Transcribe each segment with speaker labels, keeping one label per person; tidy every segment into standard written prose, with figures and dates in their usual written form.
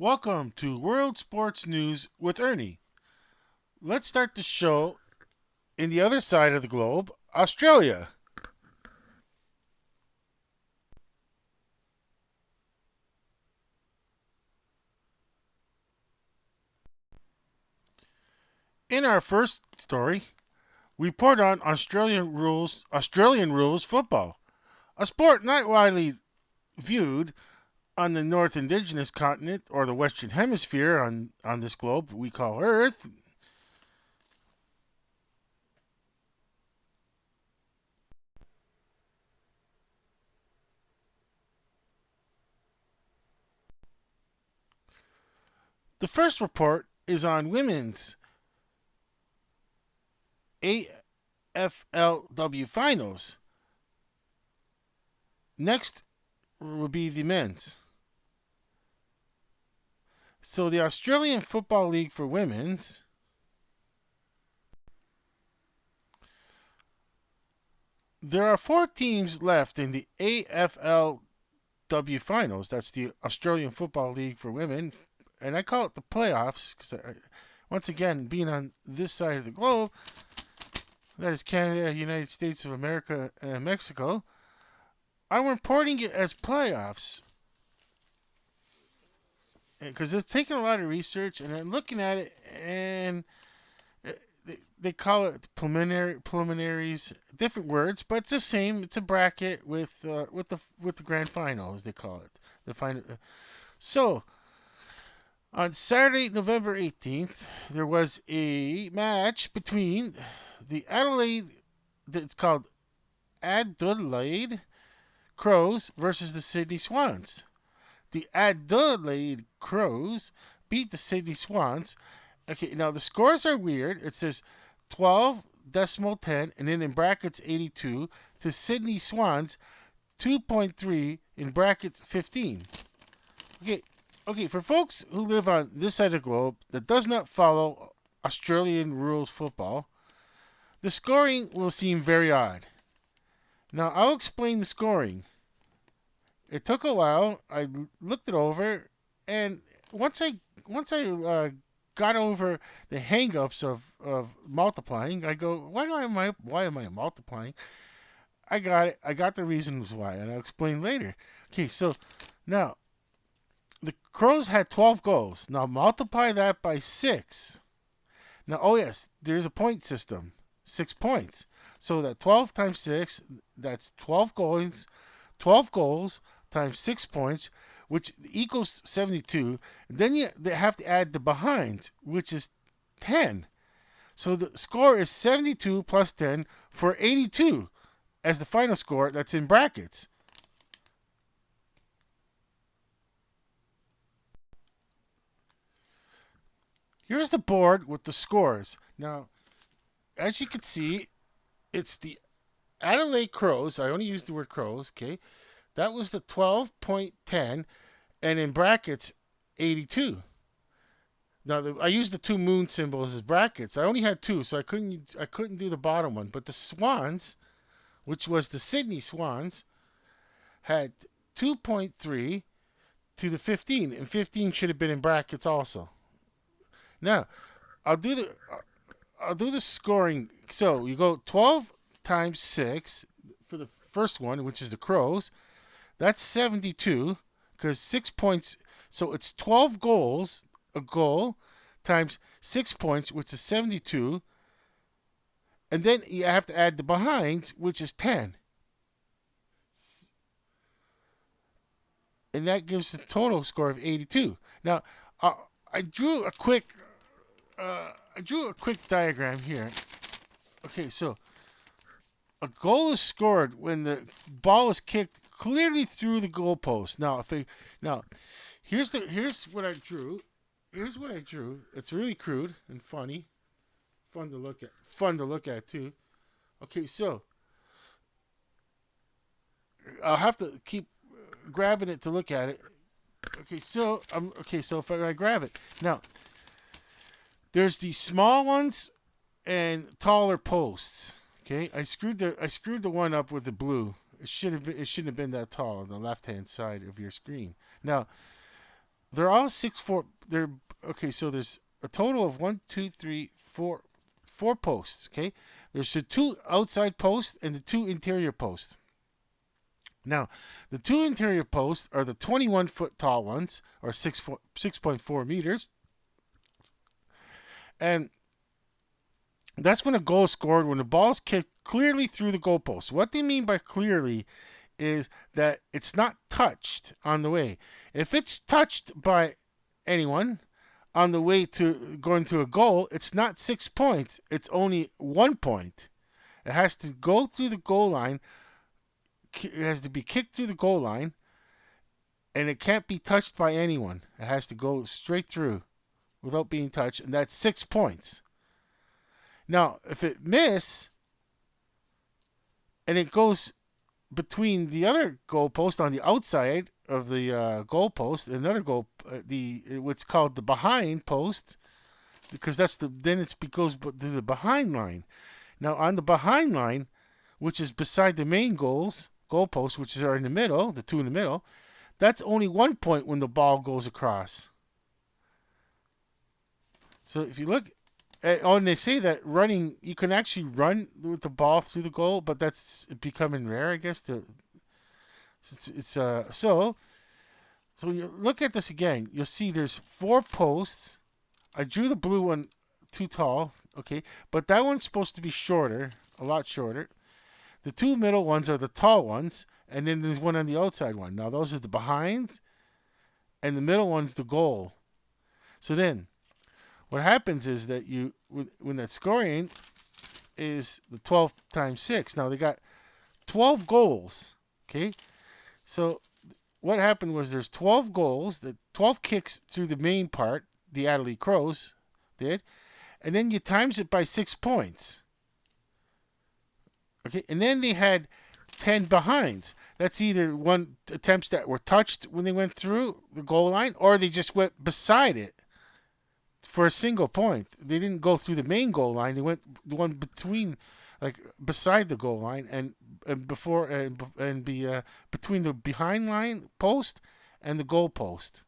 Speaker 1: Welcome to World Sports News with Ernie. Let's start the show in the other side of the globe, Australia. In our first story, we report on Australian rules football, a sport not widely viewed on the North Indigenous continent or the Western Hemisphere on this globe we call Earth. The first report is on women's AFLW finals. Next will be the men's. So the Australian Football League for women's there are four teams left in the AFLW finals. That's the Australian Football League for women, and I call it the playoffs because once again, being on this side of the globe, that is Canada, United States of America, and Mexico, I'm reporting it as playoffs because it's taking a lot of research, and I'm looking at it, and they call it preliminaries, different words, but it's the same. It's a bracket with the grand final, as they call it. The final. So on Saturday, November 18th, there was a match between the Adelaide. It's called Adelaide Crows versus the Sydney Swans. The Adelaide Crows beat the Sydney Swans. Okay, now the scores are weird. It says 12.10 and then in brackets 82 to Sydney Swans 2.3 in brackets 15. Okay, for folks who live on this side of the globe that does not follow Australian rules football, the scoring will seem very odd. Now I'll explain the scoring. It took a while. I looked it over, and once I got over the hangups of multiplying, I go, why am I multiplying? I got it. I got the reasons why, and I'll explain later. Okay, so now the Crows had 12 goals. Now multiply that by 6. Now, oh yes, there's a point system. 6 points. So that 12 times 6, that's 12 goals. 12 goals times 6 points, which equals 72. Then they have to add the behind, which is 10. So the score is 72 plus 10 for 82 as the final score that's in brackets. Here's the board with the scores. Now, as you can see, it's the Adelaide Crows. I only use the word Crows, okay? That was the 12.10 and in brackets 82. Now I used the two moon symbols as brackets. I only had two, so I couldn't do the bottom one. But the Swans, which was the Sydney Swans, had 2.3 to the 15, and 15 should have been in brackets also. Now I'll do the I'll do the scoring. So you go 12 times 6 for the first one, which is the Crows. That's 72 because 6 points. So it's 12 goals, a goal, times 6 points, which is 72. And then you have to add the behind, which is 10. And that gives a total score of 82. Now, uh, I drew a quick diagram here. Okay, so a goal is scored when the ball is kicked clearly through the goalpost. Now, here's what I drew. Here's what I drew. It's really crude and funny, fun to look at. Fun to look at too. Okay, so I'll have to keep grabbing it to look at it. So if I grab it now, there's these small ones and taller posts. Okay, I screwed the one up with the blue. It shouldn't have been that tall on the left hand side of your screen. Now They're all 6'4". They're okay. So there's a total of one, two, three, four posts. Okay, there's the two outside posts and the two interior posts. Now, the two interior posts are the 21-foot tall ones, or 6.4 meters, and that's when a goal is scored when the ball is kicked clearly through the goalpost. What they mean by clearly is that it's not touched on the way. If it's touched by anyone on the way to going to a goal, it's not 6 points. It's only 1 point. It has to go through the goal line. It has to be kicked through the goal line, and it can't be touched by anyone. It has to go straight through without being touched, and that's 6 points. Now, if it miss and it goes between the other goalpost on the outside of the goalpost, another goal, the what's called the behind post, because that's then it goes to the behind line. Now on the behind line, which is beside the main goalpost, which are in the middle, the two in the middle, that's only 1 point when the ball goes across. So if you look and they say that running, you can actually run with the ball through the goal, but that's becoming rare, I guess. So you look at this again. You'll see there's 4 posts. I drew the blue one too tall, okay, but that one's supposed to be shorter, a lot shorter. The two middle ones are the tall ones, and then there's one on the outside one. Now those are the behind, and the middle one's the goal. So then, what happens is that when that scoring is the 12 times 6. Now they got 12 goals, okay? So what happened was there's 12 goals, the 12 kicks through the main part, the Adelaide Crows did, and then you times it by 6 points. Okay, and then they had 10 behinds. That's either one attempts that were touched when they went through the goal line, or they just went beside it for a single point. They didn't go through the main goal line. They went the one between, like beside the goal line and before and between the behind line post and the goal post.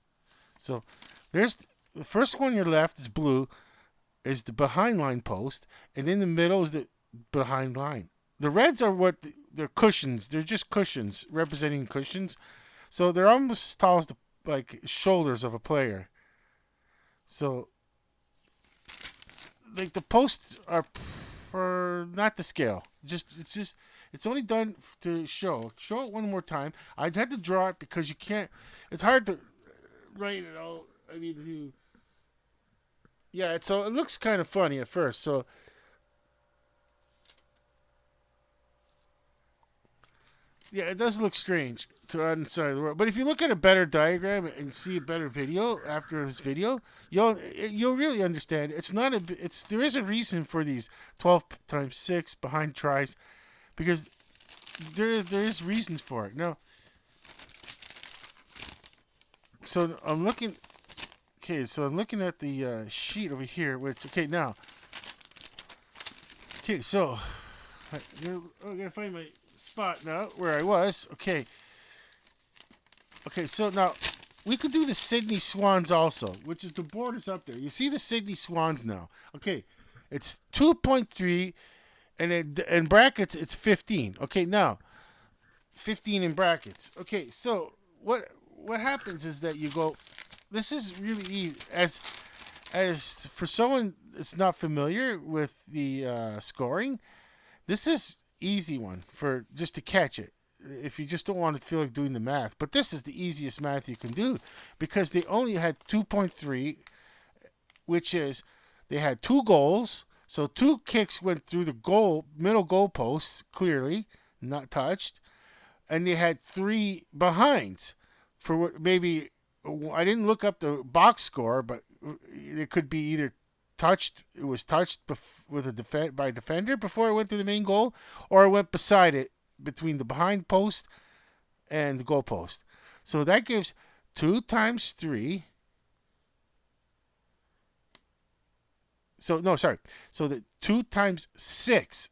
Speaker 1: So there's the first one on your left is blue, is the behind line post, and in the middle is the behind line. The reds are they're cushions. They're just cushions, representing cushions. So they're almost as tall as the like shoulders of a player. So like the posts are for not the scale. It's only done to show. Show it one more time. I had to draw it because you can't. It's hard to write it out. I mean, yeah. So it looks kind of funny at first. So yeah, it does look strange to outside of the world. But if you look at a better diagram and see a better video after this video, you'll really understand. There is a reason for these 12 times 6 behind tries, because there is reasons for it. Now, so I'm looking. Okay, so I'm looking at the sheet over here. Which okay now. Okay, so I'm gonna find my spot now where I was. Okay. Okay, so now we could do the Sydney Swans also, which is the board is up there. You see the Sydney Swans now. Okay, it's 2.3, and in brackets it's 15. Okay, now 15 in brackets. Okay, so what happens is that you go. This is really easy. As for someone that's not familiar with the scoring, this is easy one for just to catch it. If you just don't want to feel like doing the math, but this is the easiest math you can do, because they only had 2.3, which is they had 2 goals, so 2 kicks went through the middle goal posts clearly, not touched, and they had 3 behinds for what maybe I didn't look up the box score, but it could be either touched. It was touched with by a defender before it went to the main goal, or it went beside it between the behind post and the goal post. So that gives 2 times 3. So no, sorry. So the 2 times 6.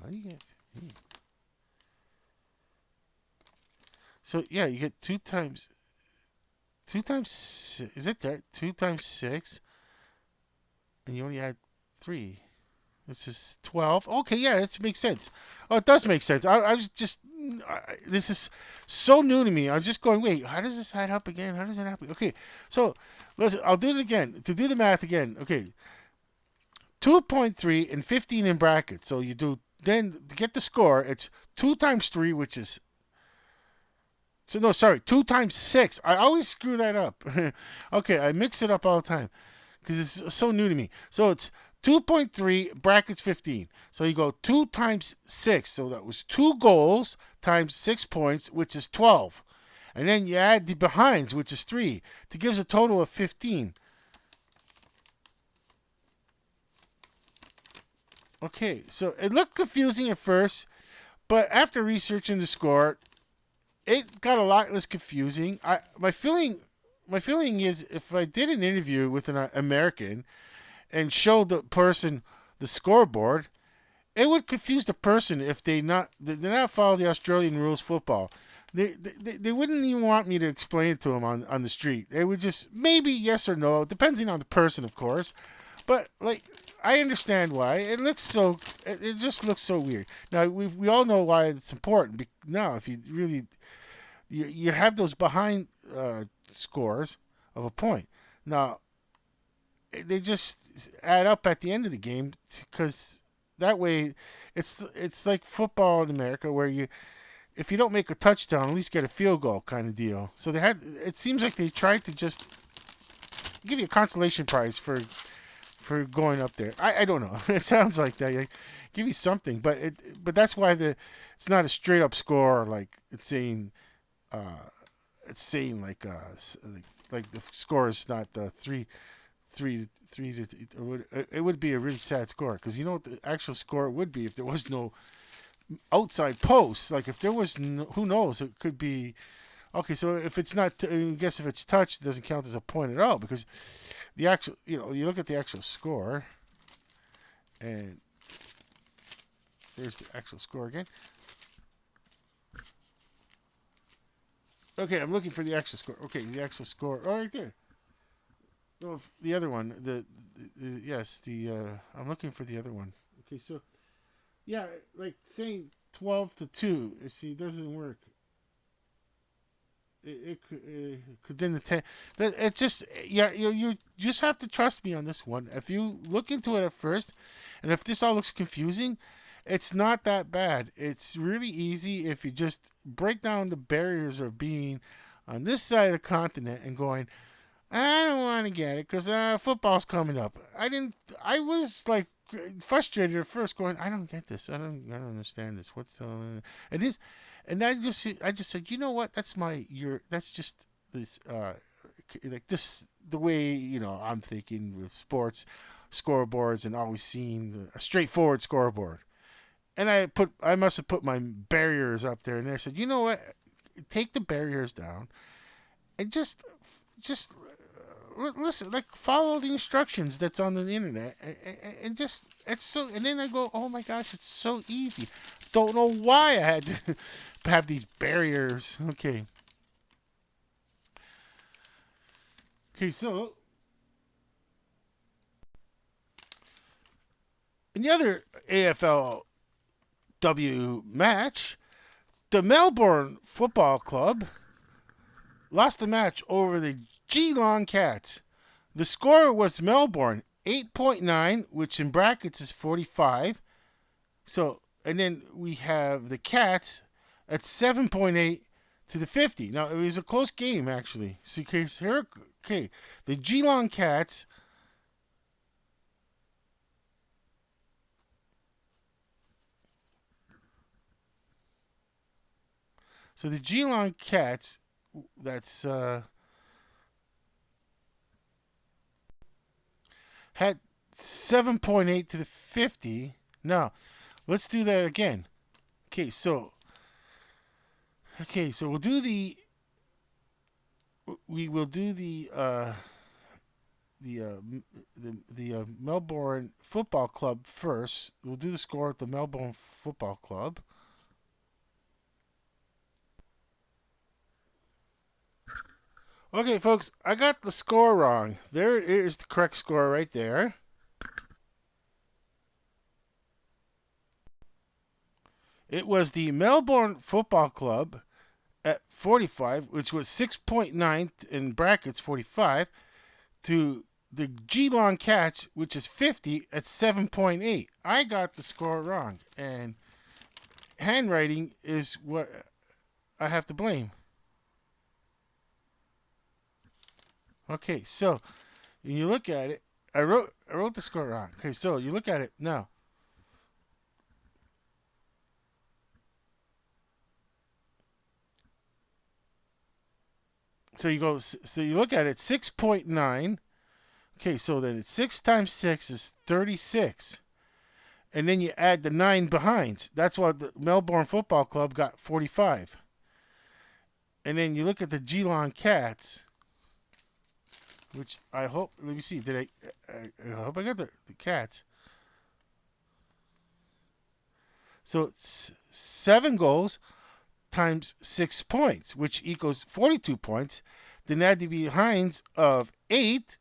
Speaker 1: How do you get 15? So yeah, you get two times is it there? 2 times 6, and you only add 3. This is 12. Okay, yeah, that makes sense. Oh, it does make sense. I was just this is so new to me. I'm just going, wait, how does this add up again? How does it happen? Okay, so listen, I'll do it again. To do the math again, okay, 2.3 and 15 in brackets. So you do, then to get the score, it's 2 times 3, which is, so no, sorry, 2 times 6. I always screw that up. Okay, I mix it up all the time because it's so new to me. So it's 2.3 brackets 15. So you go 2 times 6. So that was 2 goals times 6 points, which is 12. And then you add the behinds, which is 3, to gives a total of 15. Okay, so it looked confusing at first, but after researching the score, it got a lot less confusing. My feeling is if I did an interview with an American and showed the person the scoreboard, it would confuse the person if they not follow the Australian rules football. They wouldn't even want me to explain it to them on the street. They would just maybe yes or no, depending on the person, of course. But like I understand why it looks so. It just looks so weird. Now we all know why it's important. Now, if you really you have those behind scores of a point. Now they just add up at the end of the game because that way it's like football in America where you if you don't make a touchdown at least get a field goal kind of deal. So they had it seems like they tried to just give you a consolation prize for going up there. I don't know. It sounds like that. Like, give you something, but that's why it's not a straight up score like uh like the score is not 3 to it would be a really sad score because you know what the actual score would be if there was no outside posts. Like if there was no, who knows, it could be okay. So if it's not, I guess if it's touched, it doesn't count as a point at all because the actual, you look at the actual score and there's the actual score again. Okay, I'm looking for the actual score. Okay, the actual score. Oh, right there. No, the other one. The yes, the I'm looking for the other one. Okay, so yeah, like saying 12-2. See, doesn't work. It could then the 10. It just yeah, you just have to trust me on this one. If you look into it at first, and if this all looks confusing, it's not that bad. It's really easy if you just break down the barriers of being on this side of the continent and going, I don't want to get it because football's coming up. I didn't. I was like frustrated at first, going, I don't get this. I don't understand this. What's it is, and I just said, you know what? That's just this like this the way I'm thinking with sports scoreboards and always seeing a straightforward scoreboard. And I must have put my barriers up there, and I said, you know what? Take the barriers down and just listen, like follow the instructions that's on the internet, and just it's so. And then I go, oh my gosh, it's so easy. Don't know why I had to have these barriers. Okay. So in the other AFLW match, the Melbourne Football Club lost the match over the Geelong Cats. The score was Melbourne 8.9, which in brackets is 45. So, and then we have the Cats at 7.8 to the 50. Now, it was a close game, actually. So, okay, the Geelong Cats. So, the Geelong Cats, that's, had 7.8 to the 50. Now, let's do that again. Okay, so we will do the Melbourne Football Club first. We'll do the score at the Melbourne Football Club. Okay, folks, I got the score wrong. There is the correct score right there. It was the Melbourne Football Club at 45, which was 6.9 in brackets 45, to the Geelong Cats, which is 50 at 7.8. I got the score wrong, and handwriting is what I have to blame. Okay, so when you look at it, I wrote the score wrong. Okay, so you look at it now. So you look at it 6.9. Okay, so then it's 6 times 6 is 36. And then you add the 9 behind. That's why the Melbourne Football Club got 45. And then you look at the Geelong Cats, which I hope, let me see, I hope I got the Cats. So it's 7 goals times 6 points, which equals 42 points. Then add the behinds of 8,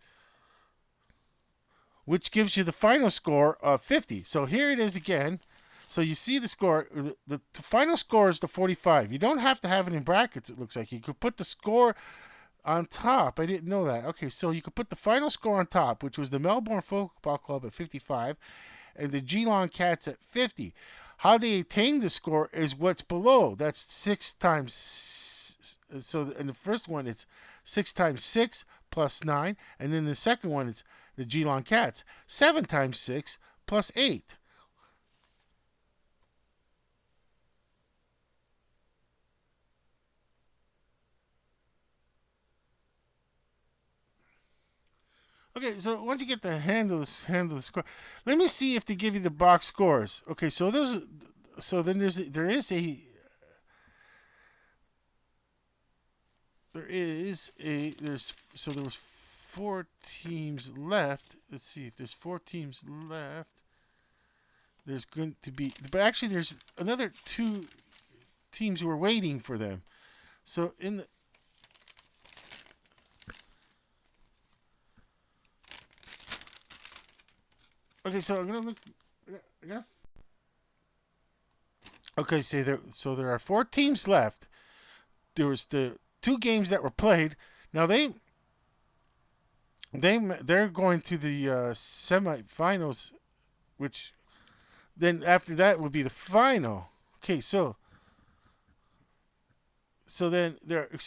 Speaker 1: which gives you the final score of 50. So here it is again. So you see the score. The final score is the 45. You don't have to have it in brackets, it looks like. You could put the score on top. I didn't know that. Okay, so you could put the final score on top, which was the Melbourne Football Club at 55 and the Geelong Cats at 50. How they attain the score is what's below. That's 6 times. So in the first one, it's 6 times 6 plus 9. And then the second one, it's the Geelong Cats. 7 times 6 plus 8. Okay, so once you get the handle the score, let me see if they give you the box scores. Okay, so there is a there was 4 teams left. Let's see if there's 4 teams left. There's going to be, but actually there's another 2 teams who are waiting for them. So in the okay, so I'm gonna look. I got Okay, so there are 4 teams left. There was the 2 games that were played. Now they're going to the semifinals, which then after that would be the final. Okay, so then there are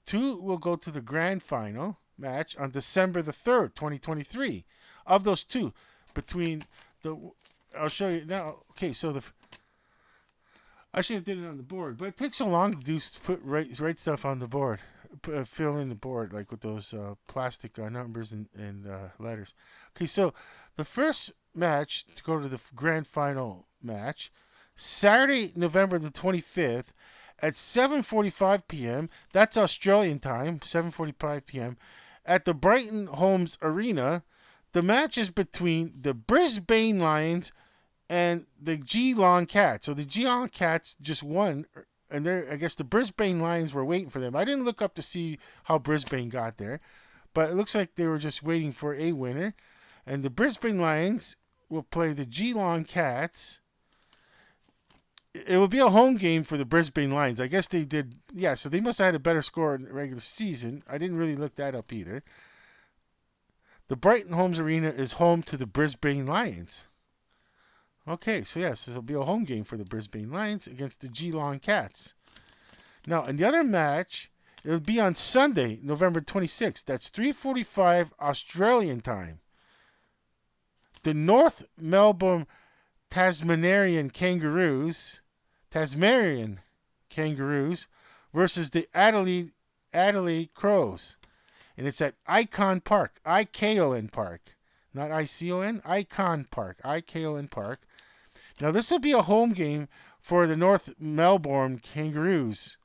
Speaker 1: 2 will go to the grand final match on December the 3rd, 2023. Of those 2, between the I'll show you now. Okay, so I should have did it on the board, but it takes so long to write stuff on the board, fill in the board like with those plastic numbers and letters. Okay, so the first match to go to the grand final match, Saturday, November the 25th, at 7:45 p.m. That's Australian time, 7:45 p.m. at the Brighton Homes Arena. The match is between the Brisbane Lions and the Geelong Cats. So the Geelong Cats just won, and I guess the Brisbane Lions were waiting for them. I didn't look up to see how Brisbane got there, but it looks like they were just waiting for a winner. And the Brisbane Lions will play the Geelong Cats. It will be a home game for the Brisbane Lions. I guess they did, yeah, so they must have had a better score in the regular season. I didn't really look that up either. The Brighton Homes Arena is home to the Brisbane Lions. Okay, so yes, this will be a home game for the Brisbane Lions against the Geelong Cats. Now, in the other match, it'll be on Sunday, November 26th. That's 3:45 Australian time. The North Melbourne Tasmanian Kangaroos versus the Adelaide Crows. And it's at Icon Park, IKON Park. Not ICON, Icon Park, IKON Park. Now, this will be a home game for the North Melbourne Kangaroos.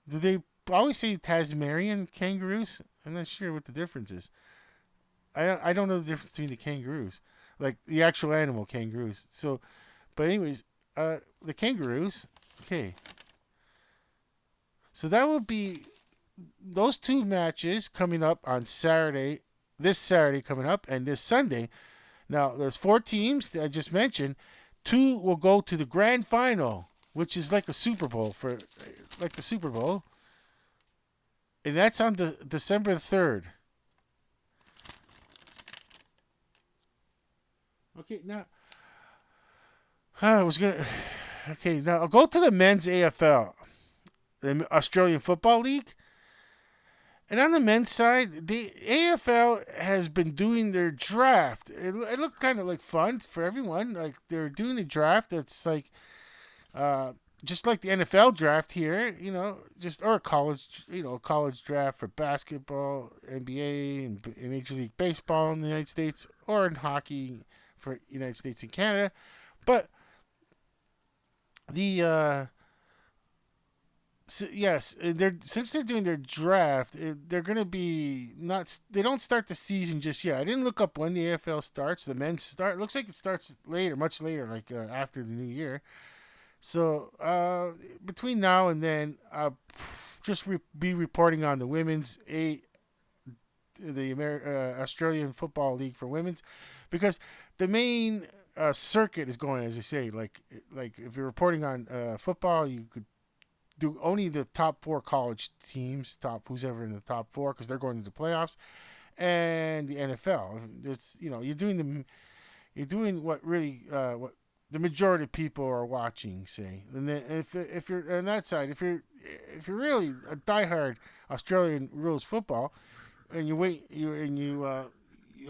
Speaker 1: Do they always say Tasmanian Kangaroos? I'm not sure what the difference is. I don't know the difference between the kangaroos, like the actual animal kangaroos. So, but anyways, the kangaroos. Okay. So that would be those two matches coming up on Saturday, this Saturday coming up, and this Sunday. Now, there's four teams that I just mentioned. Two will go to the grand final, which is like a Super Bowl like the Super Bowl, and that's on the December 3rd. Okay, now I was gonna. Okay, now I'll go to the men's AFL, the Australian Football League. And on the men's side, the AFL has been doing their draft. It looked kind of like fun for everyone. Like they're doing a draft that's like uh, just like the NFL draft here, just or a college, college draft for basketball, NBA, and Major League Baseball in the United States, or in hockey for United States and Canada. But the so, yes, since they're doing their draft, they're going to be not. They don't start the season just yet. I didn't look up when the AFL starts. The men's start looks like it starts later, much later, like after the new year. So between now and then, I'll just be reporting on the women's Australian Football League for women's, because the main circuit is going, as I say, like if you're reporting on football, you could do only the top four college teams, top who's ever in the top four, because they're going to the playoffs, and the NFL. It's you're doing what really what the majority of people are watching, say. And then if you're on that side, if you're really a diehard Australian rules football, and you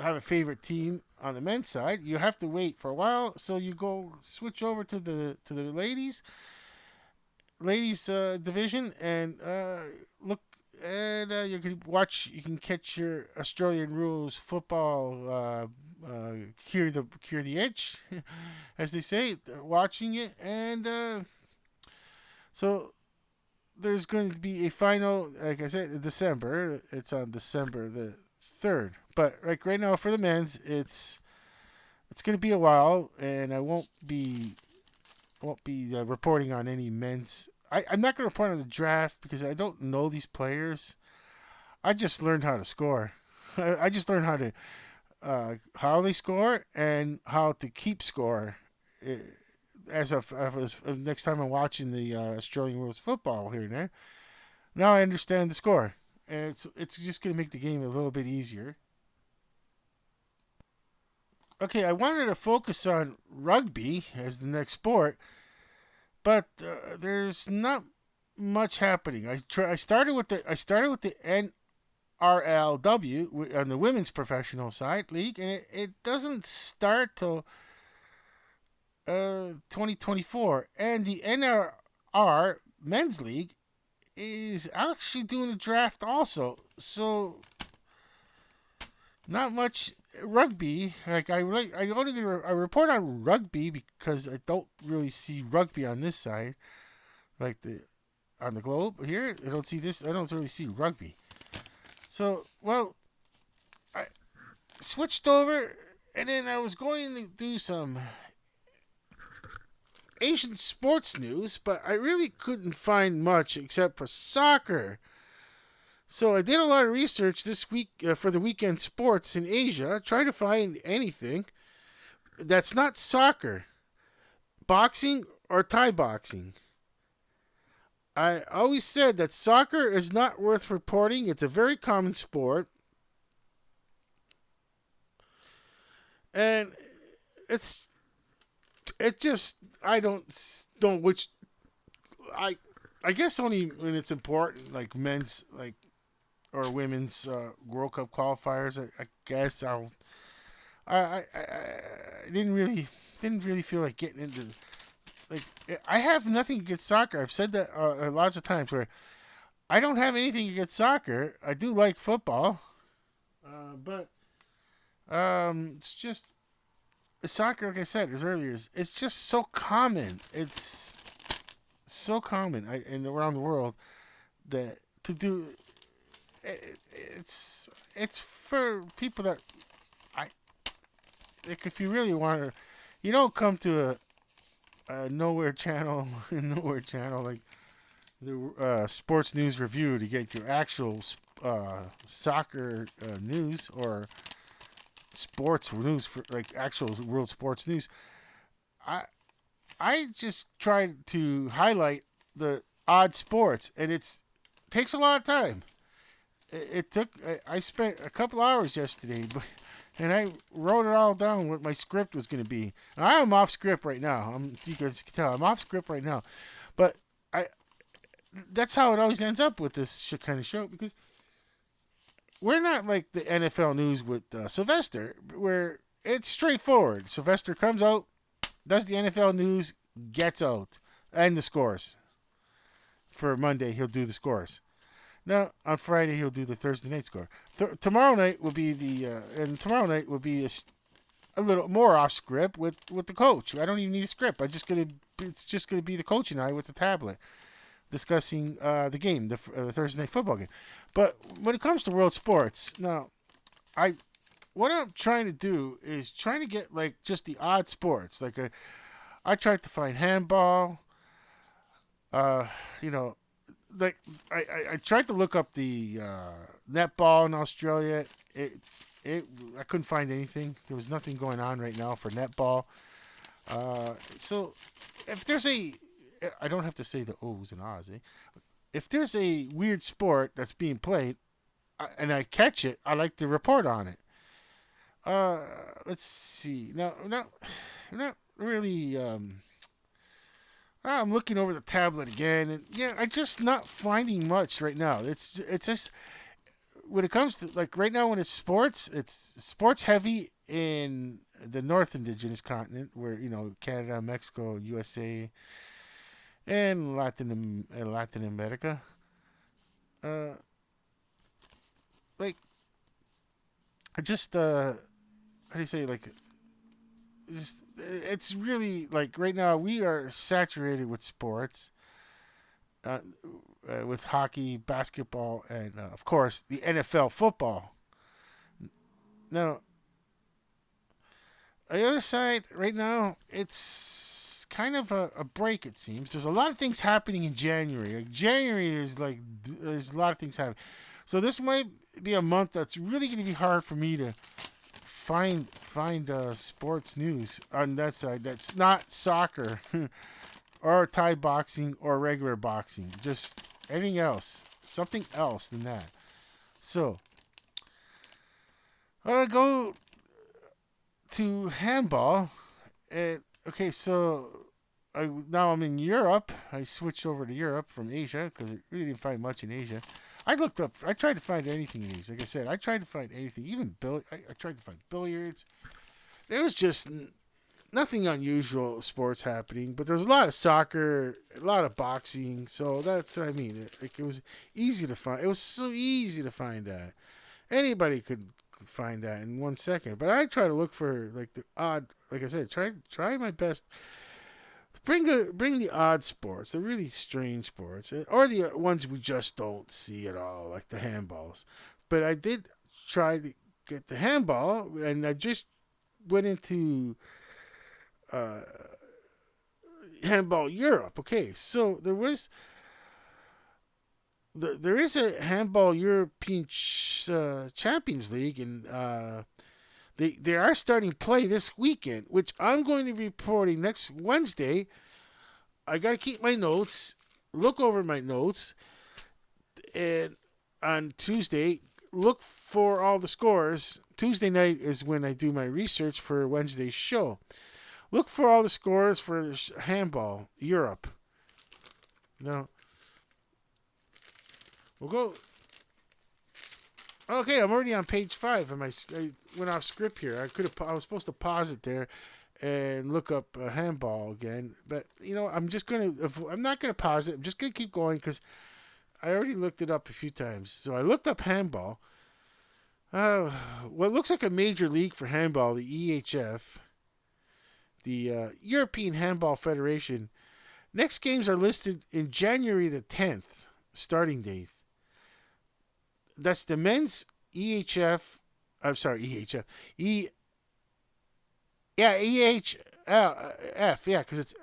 Speaker 1: have a favorite team on the men's side, you have to wait for a while, so you go switch over to the ladies division, and look, and you can catch your Australian rules football cure the itch, as they say, watching it. And so there's going to be a final, like I said, in December. It's on December the 3rd. But like right now for the men's, it's going to be a while, and I won't be reporting on any men's. I'm not going to report on the draft because I don't know these players. I just learned how to score. I just learned how they score and how to keep score. eh, As next time I'm watching the Australian rules football here and there. Now I understand the score, and it's just going to make the game a little bit easier. Okay, I wanted to focus on rugby as the next sport, but there's not much happening. I started with the NRLW on the women's professional side league, and it doesn't start till 2024. And the NRR men's league is actually doing a draft also. So not much rugby. Like I report on rugby because I don't really see rugby on this side, like the on the globe here. I don't see this. I don't really see rugby. So well, I switched over, and then I was going to do some Asian sports news, but I really couldn't find much except for soccer. So I did a lot of research this week for the weekend sports in Asia, trying to find anything that's not soccer, boxing, or Thai boxing. I always said that soccer is not worth reporting. It's a very common sport, and it's it just I don't which I I guess only when it's important, like men's or women's World Cup qualifiers. I guess I didn't really feel like getting into, like, I have nothing against soccer. I've said that lots of times, where I don't have anything against soccer. I do like football, but it's just soccer. Like I said as earlier, it's just so common. It's so common and around the world that to do it's for people that I like. If you really want to, you don't come to a nowhere channel, nowhere channel, like the sports news review to get your actual soccer news or sports news for like actual world sports news. I I just tried to highlight the odd sports, and it's takes a lot of time. It took I spent a couple hours yesterday, but and I wrote it all down what my script was going to be. And I am off script right now. You guys can tell I'm off script right now, but I that's how it always ends up with this kind of show because we're not like the NFL news with Sylvester, where it's straightforward. Sylvester comes out, does the NFL news, gets out, and the scores. For Monday, he'll do the scores. Now on Friday, he'll do the Thursday night score. Tomorrow night will be a little more off script with the coach. I don't even need a script. It's just gonna be the coach and I with the tablet discussing the game, the Thursday night football game. But when it comes to world sports, now I what I'm trying to do is trying to get like just the odd sports. I tried to find handball. Uh, you know, like I tried to look up the netball in Australia. It I couldn't find anything. There was nothing going on right now for netball. So if there's a I don't have to say the O's and O's. Eh? If there's a weird sport that's being played and I catch it, I like to report on it. Uh, let's see. Not really. I'm looking over the tablet again, and yeah, I'm just not finding much right now. It's just when it comes to like right now when it's sports heavy in the North Indigenous continent, where Canada, Mexico, USA, and Latin America. Uh, like I just how do you say like just it's really like right now we are saturated with sports, uh, with hockey, basketball, and of course the NFL football. Now, on the other side, right now it's kind of a break. It seems there's a lot of things happening in January. Like January is like there's a lot of things happening. So this might be a month that's really going to be hard for me to find sports news on that side that's not soccer or Thai boxing or regular boxing. Just anything else, something else than that. So I go to handball. And okay, so now I'm in Europe. I switched over to Europe from Asia because I really didn't find much in Asia. I tried to find anything in these. Like I said, I tried to find anything, even I tried to find billiards. There was just nothing unusual sports happening, but there's a lot of soccer, a lot of boxing. So that's what I mean. It was easy to find. It was so easy to find that. Anybody could find that in 1 second. But I try to look for like the odd. Like I said, try my best to bring the odd sports, the really strange sports, or the ones we just don't see at all, like the handballs. But I did try to get the handball, and I just went into uh, handball Europe. Okay, so there is a handball European Champions League, and they are starting play this weekend, which I'm going to be reporting next Wednesday. I got to keep my notes, look over my notes, and on Tuesday, look for all the scores. Tuesday night is when I do my research for Wednesday's show. Look for all the scores for handball Europe. Now, we'll go. Okay, I'm already on page 5, and I went off script here. I was supposed to pause it there and look up handball again, but I'm not gonna pause it. I'm just gonna keep going because I already looked it up a few times. So I looked up handball. What looks like a major league for handball, the EHF, the European Handball Federation. Next games are listed in January the 10th, starting date. That's the men's EHF. I'm sorry, EHF. EHF. Yeah, because it's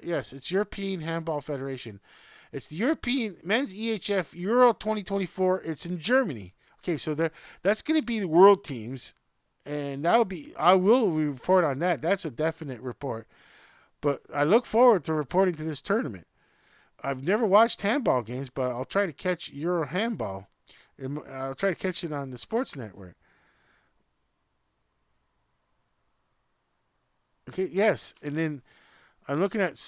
Speaker 1: yes, it's European Handball Federation, It's the European men's EHF Euro 2024. It's in Germany. Okay, so that's going to be the world teams, and I will report on that. That's a definite report. But I look forward to reporting to this tournament. I've never watched handball games, but I'll try to catch Euro handball. I'll try to catch it on the sports network. Okay, yes, and then I'm looking at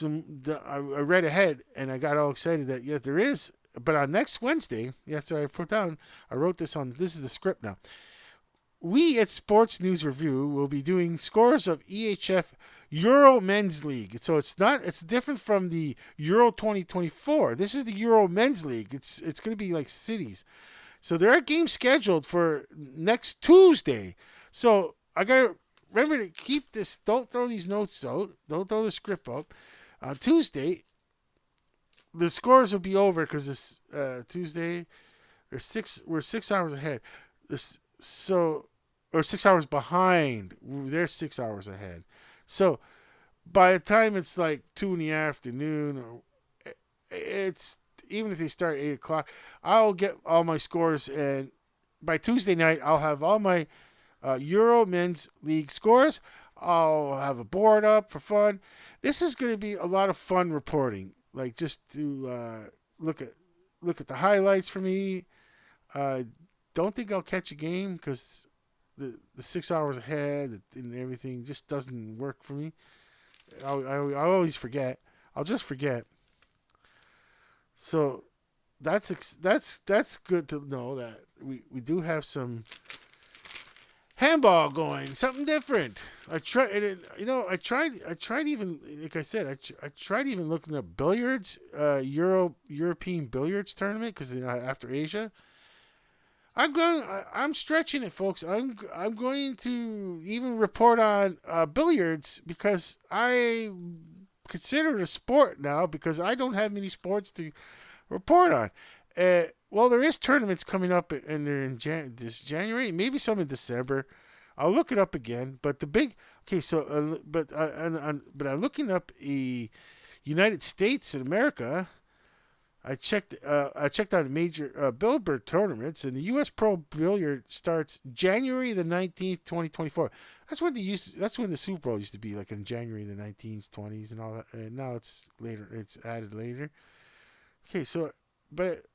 Speaker 1: I read ahead and I got all excited that yes, there is. But on next Wednesday, yes, I put down. I wrote this on. This is the script now. We at Sports News Review will be doing scores of EHF Euro Men's League. So it's not. It's different from the Euro 2024. This is the Euro Men's League. It's going to be like cities. So there are games scheduled for next Tuesday. So I gotta remember to keep this. Don't throw these notes out. Don't throw the script out. On Tuesday, the scores will be over because this Tuesday, we're 6 hours ahead. This so or 6 hours behind. They're 6 hours ahead. So by the time it's like 2 in the afternoon, or it's even if they start at 8 o'clock, I'll get all my scores, and by Tuesday night I'll have all my Euro Men's League scores. I'll have a board up for fun. This is going to be a lot of fun reporting, like just to look at the highlights for me. Don't think I'll catch a game because the 6 hours ahead and everything just doesn't work for me. I always forget. I'll just forget. So that's good to know that we do have some handball going, something different. I tried, I tried even, like I said, I tried even looking up billiards, European billiards tournament because after Asia, I'm stretching it, folks. I'm going to even report on billiards because I consider it a sport now because I don't have many sports to report on. Well, there is tournaments coming up, and they're in this January, maybe some in December. I'll look it up again. But the big okay, so but I'm looking up a United States in America. I checked out major Billiard tournaments, and the U.S. Pro Billiard starts January the 19th, 2024. That's when the Super Bowl used to be, like in January the 19th, 20s, and all that. And now it's later. It's added later. Okay, so but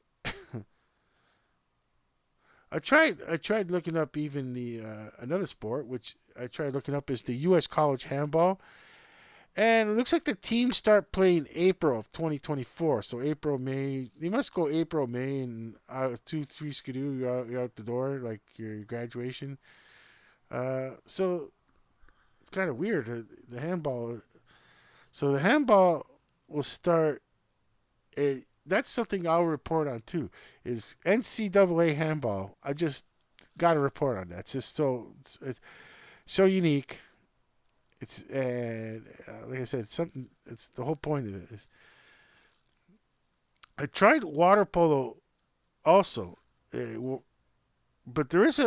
Speaker 1: I tried looking up even the another sport, which I tried looking up is the U.S. college handball, and it looks like the teams start playing April of 2024. So April, May, they must go April, May, and 2, 3 skidoo, you're out the door like your graduation. So it's kind of weird. The handball. So the handball will start. That's something I'll report on too. Is NCAA handball. I just got to report on that. It's just it's so unique. It's and like I said, it's something. It's the whole point of it. Is I tried water polo also, but there is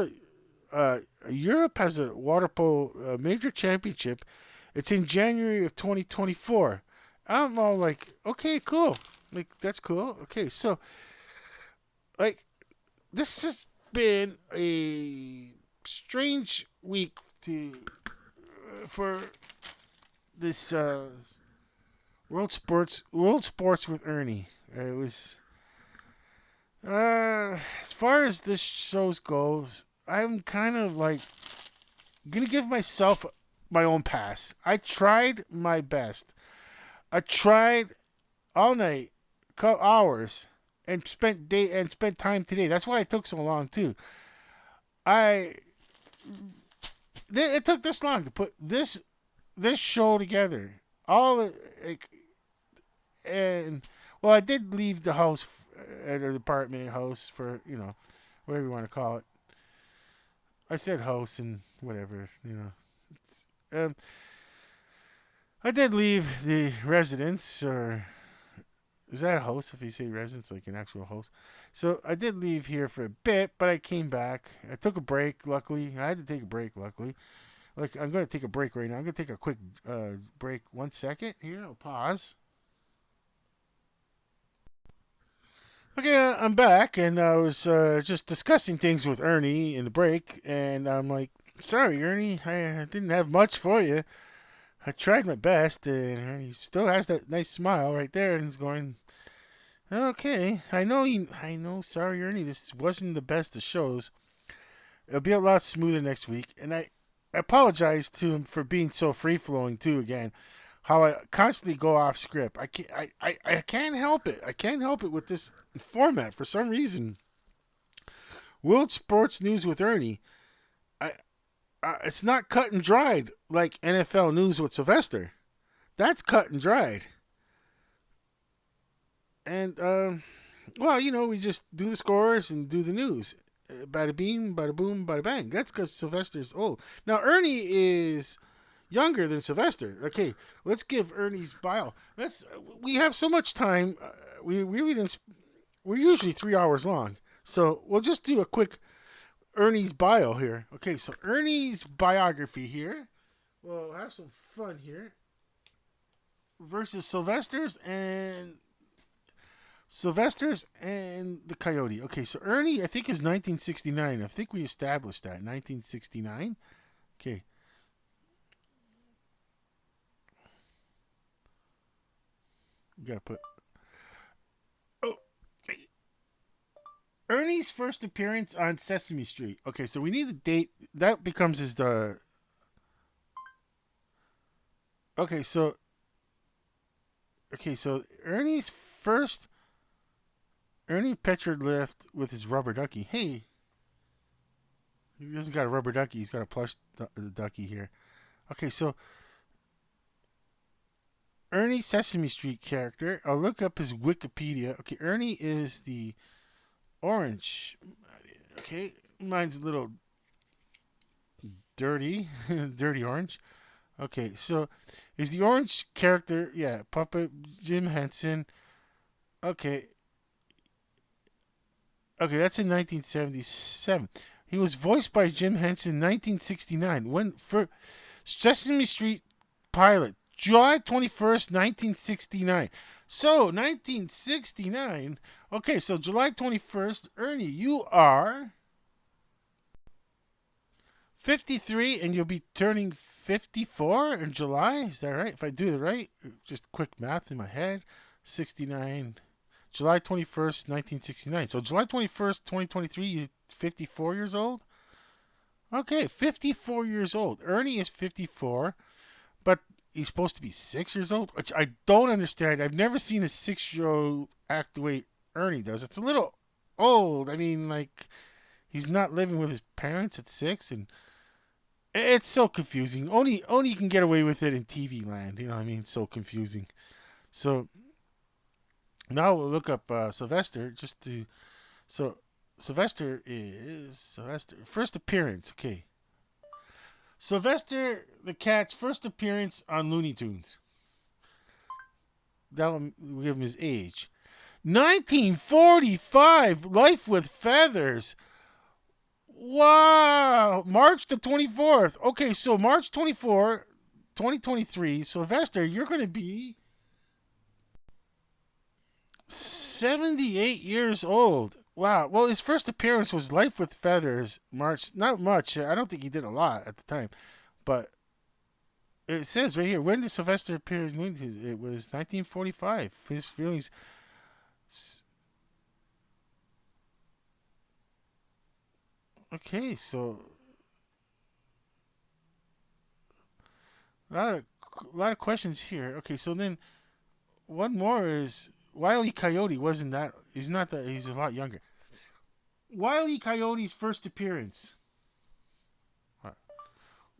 Speaker 1: Europe has a water polo major championship. It's in January of 2024. I'm all like, okay, cool. Like that's cool. Okay, so like this has been a strange week to for this world sports with Ernie. It was as far as this shows goes, I'm kind of like gonna give myself my own pass. I tried my best. I tried all night, hours, and spent time today. That's why it took so long too. I it took this long to put this show together. All like, and well, I did leave the house at the apartment house for whatever you want to call it. I said house and whatever. I did leave the residence, or is that a house if you say residence, like an actual house? So I did leave here for a bit, but I came back. I took a break, luckily. I had to take a break, luckily. Like, I'm going to take a break right now. I'm going to take a quick break. 1 second here. I'll pause. Okay, I'm back, and I was just discussing things with Ernie in the break, and I'm like, "Sorry, Ernie, I didn't have much for you. I tried my best," and Ernie still has that nice smile right there, and he's going, "Okay, I know. Sorry, Ernie, this wasn't the best of shows. It'll be a lot smoother next week." And I apologize to him for being so free flowing too. Again, how I constantly go off script. I can't help it. I can't help it with this format for some reason. World Sports News with Ernie. I, it's not cut and dried like NFL News with Sylvester. That's cut and dried. And well, we just do the scores and do the news. Bada beam, bada boom, bada bang. That's because Sylvester's old. Now Ernie is younger than Sylvester. Okay, let's give Ernie's bio. We have so much time. We really didn't. We're usually 3 hours long, so we'll just do a quick Ernie's bio here. Okay, so Ernie's biography here. We'll have some fun here. Versus Sylvester's and the Coyote. Okay, so Ernie, I think is 1969. I think we established that 1969. Okay. We gotta put. Oh, Ernie's first appearance on Sesame Street. Okay, so we need the date. That becomes his the. Okay, so. Okay, so Ernie Petchard left with his rubber ducky. Hey, he doesn't got a rubber ducky. He's got a plush ducky here. Okay, so Ernie Sesame Street character. I'll look up his Wikipedia. Okay, Ernie is the orange. Okay, mine's a little dirty, dirty orange. Okay, so is the orange character? Yeah, puppet Jim Henson. Okay, okay, that's in 1977. He was voiced by Jim Henson in 1969. When for Sesame Street pilot, July 21st, 1969. So 1969. Okay, so July 21st, Ernie, you are 53 and you'll be turning 54 in July. Is that right? If I do it right, just quick math in my head. 69, July 21st, 1969. So July 21st, 2023, you're 54 years old? Okay, 54 years old. Ernie is 54, but he's supposed to be 6 years old, which I don't understand. I've never seen a 6 year old act the way Ernie does. It's a little old. I mean, like, he's not living with his parents at 6, and it's so confusing. Only you can get away with it in TV land. You know what I mean? So confusing. So now we'll look up Sylvester just to. So Sylvester is Sylvester first appearance. Okay, Sylvester the Cat's first appearance on Looney Tunes. That'll give him his age. 1945, Life with Feathers. Wow, March the 24th. Okay, so March 24th, 2023, Sylvester, you're going to be 78 years old. Wow. Well, his first appearance was Life with Feathers, March. Not much. I don't think he did a lot at the time. But it says right here, when did Sylvester appear in movies? It was 1945. His feelings. Okay, so a lot of questions here. Okay, so then one more is Wile E. Coyote wasn't that? He's not that. He's a lot younger. Wile E. Coyote's first appearance.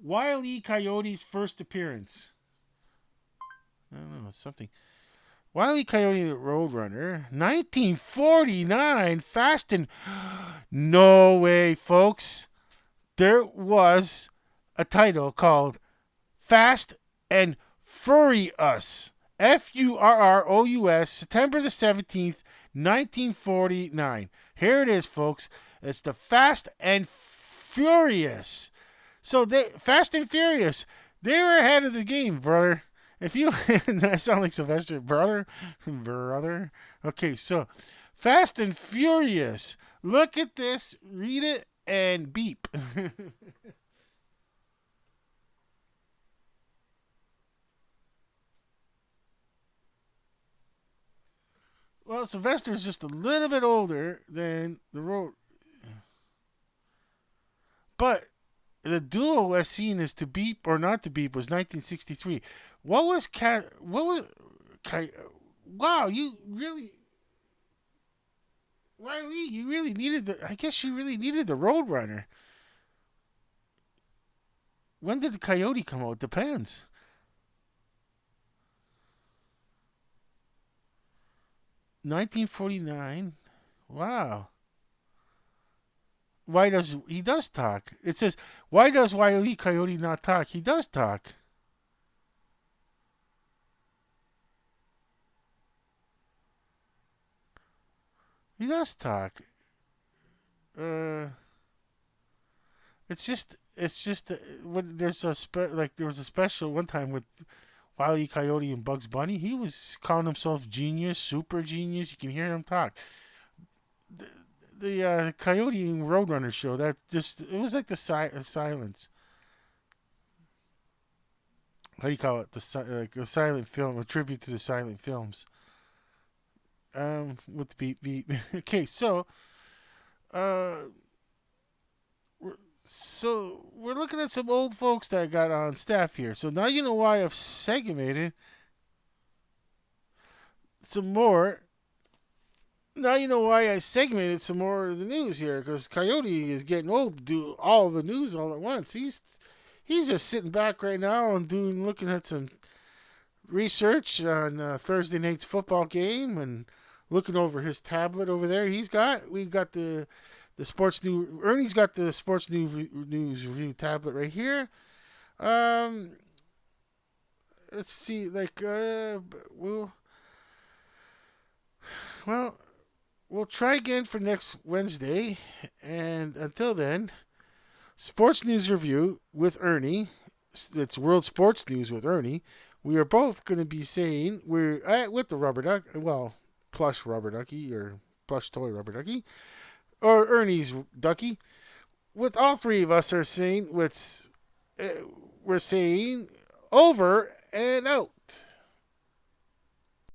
Speaker 1: Wile E. Coyote's first appearance. I don't know, something. Wile E. Coyote the Roadrunner, 1949, Fast and... No way, folks. There was a title called Fast and Furious. Furrous, September the 17th, 1949. Here it is, folks. It's the Fast and Furious. So Fast and Furious, they were ahead of the game, brother. If you, I sound like Sylvester, brother. Okay, so Fast and Furious. Look at this, read it, and beep. Well, Sylvester is just a little bit older than the road, but the duo as seen as To Beep or Not to Beep was 1963. What was cat? What was? Ca- wow, you really, Wiley, you really needed the. I guess you really needed the Roadrunner. When did the Coyote come out? Depends. 1949. Wow. Why does he does talk? It says, why does Wiley Coyote not talk? He does talk. He does talk. Uh, it's just when there's like there was a special one time with Wile E. Coyote and Bugs Bunny. He was calling himself genius, super genius. You can hear him talk. The Coyote and Roadrunner show that just it was like the silence. How do you call it? Like the silent film, a tribute to the silent films. With the beep beep. Okay, uh, we're looking at some old folks that I got on staff here. So now you know why I've segmented some more. Now you know why I segmented some more of the news here, because Coyote is getting old to do all the news all at once. He's just sitting back right now and looking at some research on Thursday night's football game and looking over his tablet over there. We've got the sports new. Ernie's got the sports news review tablet right here. Um, let's see, like well we'll try again for next Wednesday, and until then, sports news review with Ernie. It's World Sports News with Ernie. We are both going to be saying we're with the rubber duck, well, plush rubber ducky or plush toy rubber ducky, or Ernie's ducky. With all three of us are saying uh, we're saying over and out.